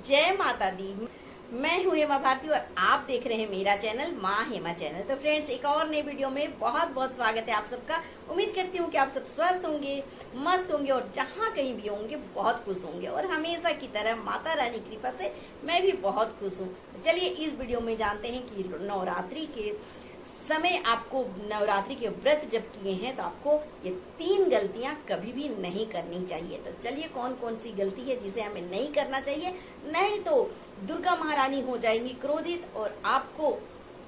जय माता दी। मैं हूँ हेमा भारती और आप देख रहे हैं मेरा चैनल माँ हेमा चैनल। तो फ्रेंड्स, एक और नए वीडियो में बहुत बहुत स्वागत है आप सबका। उम्मीद करती हूँ कि आप सब स्वस्थ होंगे, मस्त होंगे और जहाँ कहीं भी होंगे बहुत खुश होंगे। और हमेशा की तरह माता रानी की कृपा से मैं भी बहुत खुश हूँ। चलिए इस वीडियो में जानते हैं कि नवरात्रि के समय आपको, नवरात्रि के व्रत जब किए हैं तो आपको ये 3 गलतियां कभी भी नहीं करनी चाहिए। तो चलिए कौन कौन सी गलती है जिसे हमें नहीं करना चाहिए, नहीं तो दुर्गा महारानी हो जाएंगी क्रोधित और आपको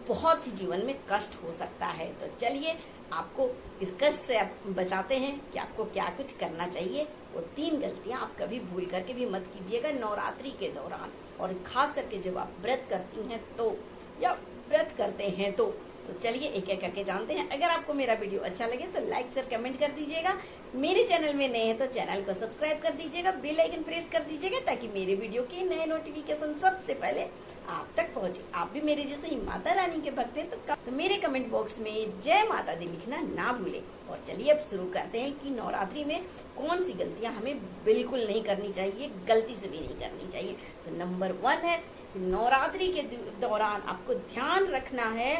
बहुत ही जीवन में कष्ट हो सकता है। तो चलिए आपको इस कष्ट से आप बचाते हैं कि आपको क्या कुछ करना चाहिए। वो 3 गलतियां आप कभी भूल करके भी मत कीजिएगा नवरात्रि के दौरान, और खास करके जब आप व्रत करती हैं तो, या व्रत करते हैं तो चलिए एक एक करके जानते हैं। अगर आपको मेरा वीडियो अच्छा लगे तो लाइक शेयर कमेंट कर दीजिएगा। मेरे चैनल में नए हैं तो चैनल को सब्सक्राइब कर दीजिएगा, बेल आइकन प्रेस कर दीजिएगा ताकि मेरे वीडियो के नए नोटिफिकेशन सबसे पहले आप तक पहुंचे। आप भी मेरे जैसे ही माता रानी के भक्त हैं तो मेरे कमेंट बॉक्स में जय माता दी लिखना ना भूलें। और चलिए अब शुरू करते हैं कि नवरात्रि में कौन सी गलतियां हमें बिल्कुल नहीं करनी चाहिए, गलती से भी नहीं करनी चाहिए। तो नंबर 1 है, नवरात्रि के दौरान आपको ध्यान रखना है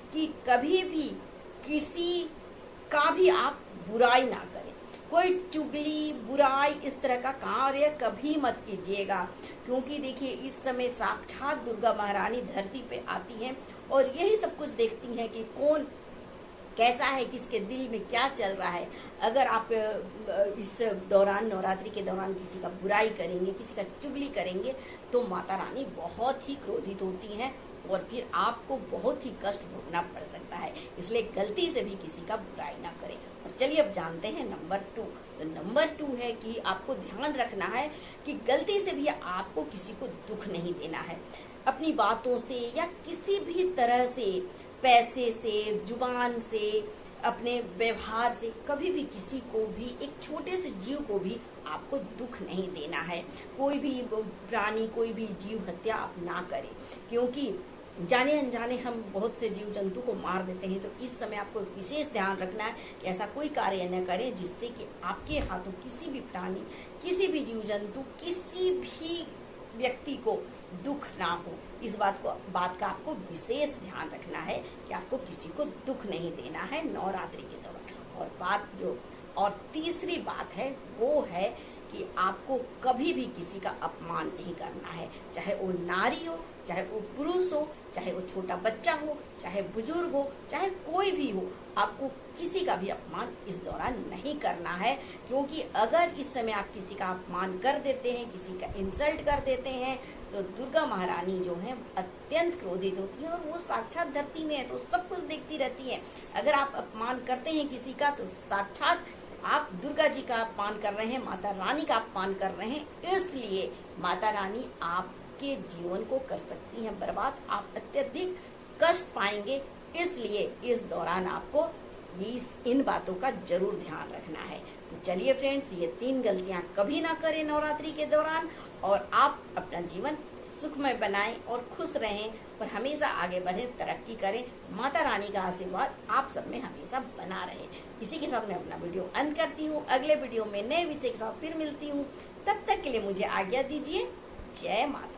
कि कभी भी किसी का भी आप बुराई ना करें। कोई चुगली, बुराई, इस तरह का कार्य कभी मत कीजिएगा, क्योंकि देखिए इस समय साक्षात दुर्गा महारानी धरती पे आती हैं और यही सब कुछ देखती हैं कि कौन कैसा है, किसके दिल में क्या चल रहा है। अगर आप इस दौरान, नवरात्रि के दौरान किसी का बुराई करेंगे, किसी का चुगली करेंगे तो माता रानी बहुत ही क्रोधित होती हैं और फिर आपको बहुत ही कष्ट भोगना पड़ सकता है। इसलिए गलती से भी किसी का बुराई ना करें। और चलिए अब जानते हैं नंबर 2। तो नंबर 2 है कि आपको ध्यान रखना है कि गलती से भी आपको किसी को दुख नहीं देना है। अपनी बातों से या किसी भी तरह से, पैसे से, जुबान से, अपने व्यवहार से कभी भी किसी को भी, एक छोटे से जीव को भी आपको दुख नहीं देना है। कोई भी प्राणी, कोई भी जीव हत्या आप ना करें, क्योंकि जाने अनजाने हम बहुत से जीव जंतु को मार देते हैं। तो इस समय आपको विशेष ध्यान रखना है कि ऐसा कोई कार्य न करें जिससे कि आपके हाथों किसी भी प्राणी, किसी भी जीव जंतु, किसी भी व्यक्ति को दुख ना हो। इस बात का आपको विशेष ध्यान रखना है कि आपको किसी को दुख नहीं देना है नवरात्रि के दौरान। और तीसरी बात है वो है कि आपको कभी भी किसी का अपमान नहीं करना है, चाहे वो नारी हो, चाहे वो पुरुष हो, चाहे वो छोटा बच्चा हो, चाहे बुजुर्ग हो, चाहे कोई भी हो। आपको किसी का भी अपमान इस दौरान नहीं करना है, क्योंकि अगर इस समय आप किसी का अपमान कर देते हैं, किसी का इंसल्ट कर देते हैं तो दुर्गा महारानी जो है अत्यंत क्रोधित होती है और वो साक्षात धरती में है तो सब कुछ देखती रहती है। अगर आप अपमान करते हैं किसी का तो साक्षात आप दुर्गा जी का अपमान कर रहे हैं, माता रानी का अपमान कर रहे हैं। इसलिए माता रानी आपके जीवन को कर सकती हैं बर्बाद, आप अत्यधिक कष्ट पाएंगे। इसलिए इस दौरान आपको इन बातों का जरूर ध्यान रखना है। तो चलिए फ्रेंड्स, ये 3 गलतियां कभी ना करें नवरात्रि के दौरान और आप अपना जीवन सुखमय बनाएं और खुश रहें और हमेशा आगे बढ़ें, तरक्की करें। माता रानी का आशीर्वाद आप सब में हमेशा बना रहे। इसी के साथ मैं अपना वीडियो अंत करती हूँ। अगले वीडियो में नए विषय के साथ फिर मिलती हूँ। तब तक के लिए मुझे आज्ञा दीजिए। जय माता।